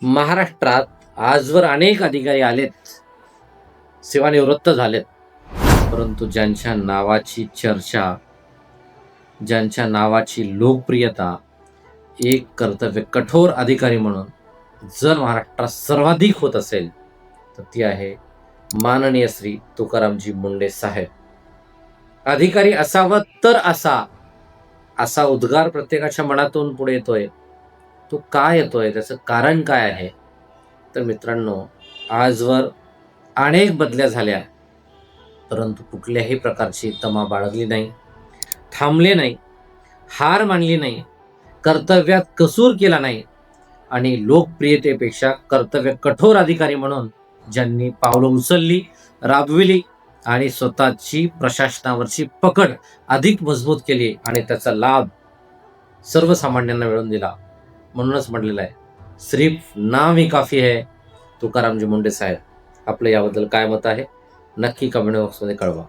महाराष्ट्रात आजवर अनेक अधिकारी आलेत, सेवानिवृत्त झालेत. परंतु ज्यांच्या नावाची चर्चा, ज्यांच्या नावाची लोकप्रियता, एक कर्तव्य कठोर अधिकारी म्हणून जर महाराष्ट्रात सर्वाधिक होत असेल तर ती आहे माननीय श्री तुकारामजी मुंडे साहेब. अधिकारी असावा तर असा उद्गार प्रत्येकाच्या मनातून पुढे येतोय. तो काय येतोय, त्याचं कारण काय आहे? तर मित्रांनो, आजवर अनेक बदल्या झाल्या, परंतु कुठल्याही प्रकारची तमा बाळगली नाही, थांबले नाही, हार मानली नाही, कर्तव्यात कसूर केला नाही आणि लोकप्रियतेपेक्षा कर्तव्य कठोर अधिकारी म्हणून ज्यांनी पावलं उचलली, राबविली आणि स्वतःची प्रशासनावरची पकड अधिक मजबूत केली आणि त्याचा लाभ सर्वसामान्यांना मिळवून दिला. म्हणूनच म्हटलेलं आहे, सिर्फ नाम ही काफी है. तुकारामजी मुंडे साहेब. आपलं याबद्दल काय मत आहे नक्की कमेंट बॉक्समध्ये कळवा.